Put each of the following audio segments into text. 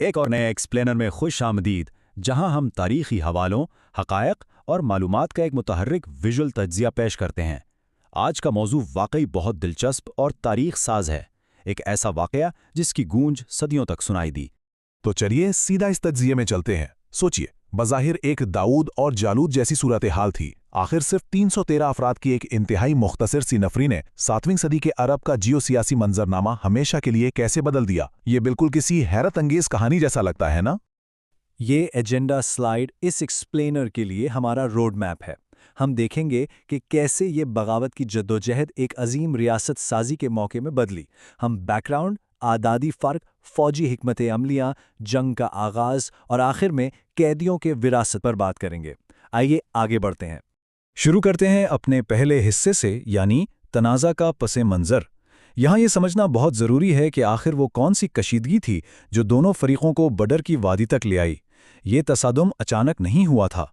ایک اور نئے ایکسپلینر میں خوش آمدید، جہاں ہم تاریخی حوالوں، حقائق اور معلومات کا ایک متحرک ویژول تجزیہ پیش کرتے ہیں۔ آج کا موضوع واقعی بہت دلچسپ اور تاریخ ساز ہے، ایک ایسا واقعہ جس کی گونج صدیوں تک سنائی دی۔ تو چلیے سیدھا اس تجزیے میں چلتے ہیں۔ سوچئے، بظاہر ایک داؤد اور جالوت جیسی صورتحال تھی، آخر صرف 313 افراد کی ایک انتہائی مختصر سی نفری نے 7ویں صدی کے عرب کا جیو سیاسی منظرنامہ ہمیشہ کے لیے کیسے بدل دیا؟ یہ بالکل کسی حیرت انگیز کہانی جیسا لگتا ہے نا؟ یہ ایجنڈا سلائیڈ اس ایکسپلینر کے لیے ہمارا روڈ میپ ہے۔ ہم دیکھیں گے کہ کیسے یہ بغاوت کی جدوجہد ایک عظیم ریاست سازی کے موقع میں بدلی۔ ہم بیک گراؤنڈ، اعدادی فرق، فوجی حکمت عملیاں، جنگ کا آغاز اور آخر میں قیدیوں کے وراثت پر بات کریں گے۔ آئیے آگے بڑھتے ہیں۔ شروع کرتے ہیں اپنے پہلے حصے سے، یعنی تنازع کا پس منظر۔ یہاں یہ سمجھنا بہت ضروری ہے کہ آخر وہ کون سی کشیدگی تھی جو دونوں فریقوں کو بدر کی وادی تک لے آئی۔ یہ تصادم اچانک نہیں ہوا تھا۔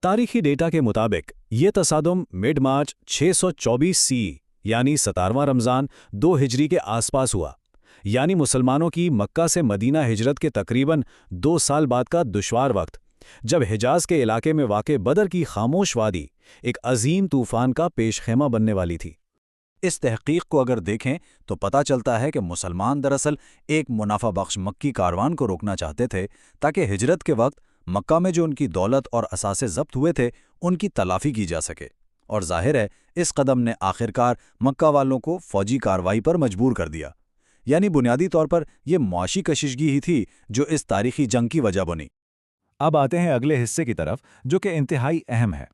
تاریخی ڈیٹا کے مطابق یہ تصادم مڈ مارچ 624 سی یعنی 17واں رمضان 2 ہجری کے آس پاس ہوا، یعنی مسلمانوں کی مکہ سے مدینہ ہجرت کے تقریباً 2 سال بعد کا دشوار وقت، جب حجاز کے علاقے میں واقع بدر کی خاموش وادی ایک عظیم طوفان کا پیش خیمہ بننے والی تھی۔ اس تحقیق کو اگر دیکھیں تو پتہ چلتا ہے کہ مسلمان دراصل ایک منافع بخش مکی کاروان کو روکنا چاہتے تھے تاکہ ہجرت کے وقت مکہ میں جو ان کی دولت اور اثاثے ضبط ہوئے تھے ان کی تلافی کی جا سکے، اور ظاہر ہے اس قدم نے آخرکار مکہ والوں کو فوجی کارروائی پر مجبور کر دیا۔ یعنی بنیادی طور پر یہ معاشی کشیدگی ہی تھی جو اس تاریخی جنگ کی وجہ بنی۔ اب آتے ہیں اگلے حصے کی طرف، جو کہ انتہائی اہم ہے۔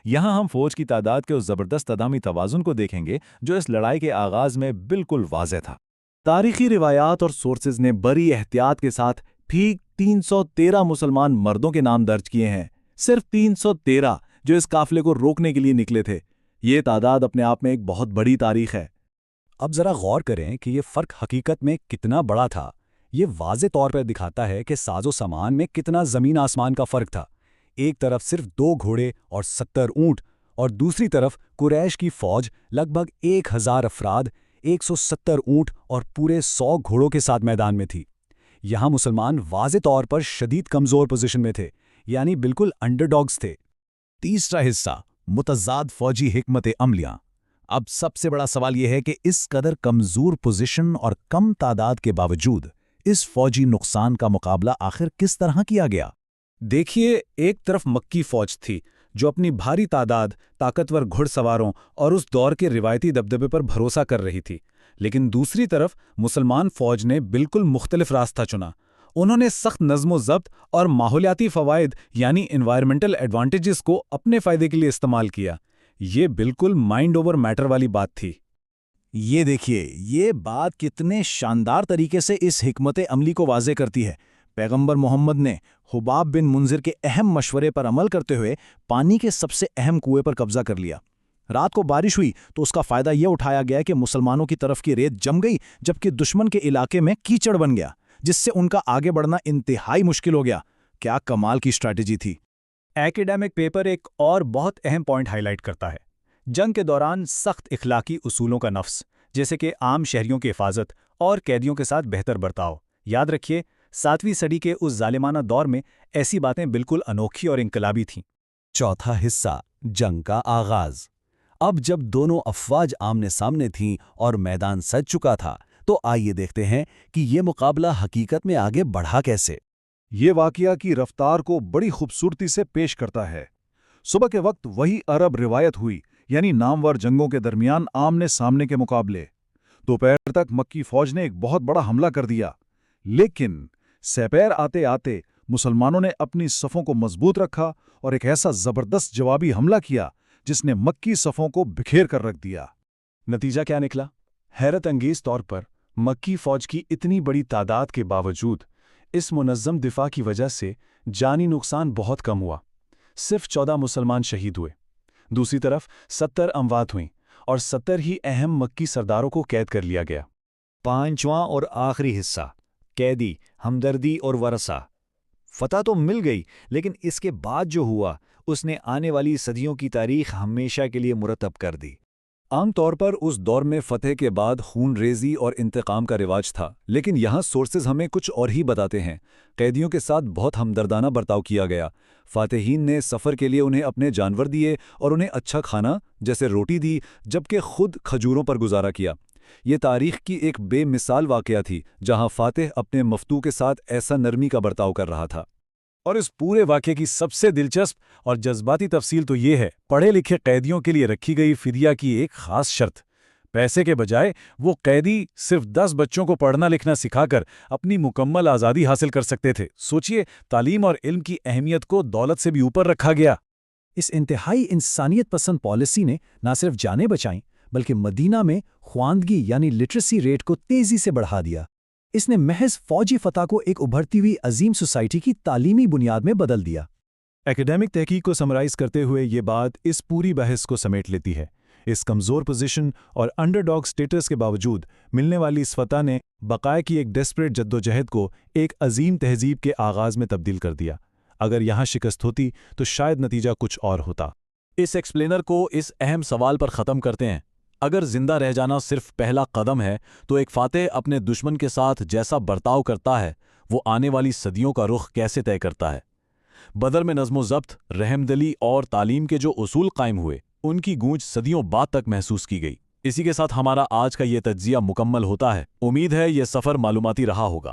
یہاں ہم فوج کی تعداد کے اس زبردست عدمی توازن کو دیکھیں گے جو اس لڑائی کے آغاز میں بالکل واضح تھا۔ تاریخی روایات اور سورسز نے بڑی احتیاط کے ساتھ ٹھیک 313 مسلمان مردوں کے نام درج کیے ہیں، صرف 313 جو اس قافلے کو روکنے کے لیے نکلے تھے۔ یہ تعداد اپنے آپ میں ایک بہت بڑی تاریخ ہے۔ اب ذرا غور کریں کہ یہ فرق حقیقت میں کتنا بڑا تھا۔ یہ واضح طور پر دکھاتا ہے کہ ساز و سامان میں کتنا زمین آسمان کا فرق تھا۔ ایک طرف صرف 2 گھوڑے اور 70 اونٹ، اور دوسری طرف قریش کی فوج لگ بھگ 1000 افراد، 170 اونٹ اور پورے 100 گھوڑوں کے ساتھ میدان میں تھی۔ یہاں مسلمان واضح طور پر شدید کمزور پوزیشن میں تھے، یعنی بالکل انڈر ڈاگز تھے۔ تیسرا حصہ، متضاد فوجی حکمت عملیاں۔ اب سب سے بڑا سوال یہ ہے کہ اس قدر کمزور پوزیشن اور کم تعداد کے باوجود اس فوجی نقصان کا مقابلہ آخر کس طرح کیا گیا؟ دیکھیے، ایک طرف مکی فوج تھی جو اپنی بھاری تعداد، طاقتور گھڑ سواروں اور اس دور کے روایتی دبدبے پر بھروسہ کر رہی تھی، لیکن دوسری طرف مسلمان فوج نے بالکل مختلف راستہ چنا۔ انہوں نے سخت نظم و ضبط اور ماحولیاتی فوائد یعنی انوائرمنٹل ایڈوانٹیجز کو اپنے فائدے کے لیے استعمال کیا۔ یہ بالکل مائنڈ اوور میٹر والی بات تھی۔ یہ دیکھیے، یہ بات کتنے شاندار طریقے سے اس حکمت عملی کو واضح کرتی ہے۔ پیغمبر محمد نے حباب بن منذر کے اہم مشورے پر عمل کرتے ہوئے پانی کے سب سے اہم کنویں پر قبضہ کر لیا۔ رات کو بارش ہوئی تو اس کا فائدہ یہ اٹھایا گیا کہ مسلمانوں کی طرف کی ریت جم گئی، جبکہ دشمن کے علاقے میں کیچڑ بن گیا، جس سے ان کا آگے بڑھنا انتہائی مشکل ہو گیا۔ کیا کمال کی اسٹریٹجی تھی! ایکیڈیمک پیپر ایک اور بہت اہم پوائنٹ ہائی لائٹ کرتا ہے: جنگ کے دوران سخت اخلاقی اصولوں کا نفس، جیسے کہ عام شہریوں کی حفاظت اور قیدیوں کے ساتھ بہتر برتاؤ۔ یاد رکھیے، 7ویں صدی کے اس ظالمانہ دور میں ایسی باتیں بالکل انوکھی اور انقلابی تھیں۔ چوتھا حصہ، جنگ کا آغاز۔ اب جب دونوں افواج آمنے سامنے تھیں اور میدان سج چکا تھا، تو آئیے دیکھتے ہیں کہ یہ مقابلہ حقیقت میں آگے بڑھا کیسے۔ یہ واقعہ کی رفتار کو بڑی خوبصورتی سے پیش کرتا ہے۔ صبح کے وقت وہی عرب روایت ہوئی، یعنی نامور جنگوں کے درمیان آمنے سامنے کے مقابلے۔ دوپہر تک مکی فوج نے ایک بہت بڑا حملہ کر دیا، لیکن سپیر آتے آتے مسلمانوں نے اپنی صفوں کو مضبوط رکھا اور ایک ایسا زبردست جوابی حملہ کیا جس نے مکی صفوں کو بکھیر کر رکھ دیا۔ نتیجہ کیا نکلا؟ حیرت انگیز طور پر مکی فوج کی اتنی بڑی تعداد کے باوجود اس منظم دفاع کی وجہ سے جانی نقصان بہت کم ہوا۔ صرف 14 مسلمان شہید ہوئے۔ دوسری طرف 70 اموات ہوئیں اور 70 ہی اہم مکی سرداروں کو قید کر لیا گیا۔ پانچواں اور آخری حصہ، قیدی، ہمدردی اور ورثہ۔ فتح تو مل گئی، لیکن اس کے بعد جو ہوا اس نے آنے والی صدیوں کی تاریخ ہمیشہ کے لیے مرتب کر دی۔ عام طور پر اس دور میں فتح کے بعد خون ریزی اور انتقام کا رواج تھا، لیکن یہاں سورسز ہمیں کچھ اور ہی بتاتے ہیں۔ قیدیوں کے ساتھ بہت ہمدردانہ برتاؤ کیا گیا۔ فاتحین نے سفر کے لیے انہیں اپنے جانور دیے اور انہیں اچھا کھانا جیسے روٹی دی، جبکہ خود کھجوروں پر گزارا کیا۔ یہ تاریخ کی ایک بے مثال واقعہ تھی جہاں فاتح اپنے مفتو کے ساتھ ایسا نرمی کا برتاؤ کر رہا تھا۔ اور اس پورے واقعے کی سب سے دلچسپ اور جذباتی تفصیل تو یہ ہے، پڑھے لکھے قیدیوں کے لیے رکھی گئی فدیہ کی ایک خاص شرط۔ پیسے کے بجائے وہ قیدی صرف 10 بچوں کو پڑھنا لکھنا سکھا کر اپنی مکمل آزادی حاصل کر سکتے تھے۔ سوچئے، تعلیم اور علم کی اہمیت کو دولت سے بھی اوپر رکھا گیا۔ اس انتہائی انسانیت پسند پالیسی نے نہ صرف جانیں بچائیں بلکہ مدینہ میں خواندگی یعنی لٹریسی ریٹ کو تیزی سے بڑھا دیا۔ اس نے محض فوجی فتح کو ایک ابھرتی ہوئی عظیم سوسائٹی کی تعلیمی بنیاد میں بدل دیا۔ ایکیڈیمک تحقیق کو سمرائز کرتے ہوئے یہ بات اس پوری بحث کو سمیٹ لیتی ہے۔ اس کمزور پوزیشن اور انڈر ڈاگ سٹیٹس کے باوجود ملنے والی اس فتح نے بقائے کی ایک ڈیسپریٹ جدوجہد کو ایک عظیم تہذیب کے آغاز میں تبدیل کر دیا۔ اگر یہاں شکست ہوتی تو شاید نتیجہ کچھ اور ہوتا۔ اس ایکسپلینر کو اس اہم سوال پر ختم کرتے ہیں، اگر زندہ رہ جانا صرف پہلا قدم ہے تو ایک فاتح اپنے دشمن کے ساتھ جیسا برتاؤ کرتا ہے وہ آنے والی صدیوں کا رخ کیسے طے کرتا ہے؟ بدر میں نظم و ضبط، رحمدلی اور تعلیم کے جو اصول قائم ہوئے ان کی گونج صدیوں بعد تک محسوس کی گئی۔ اسی کے ساتھ ہمارا آج کا یہ تجزیہ مکمل ہوتا ہے۔ امید ہے یہ سفر معلوماتی رہا ہوگا۔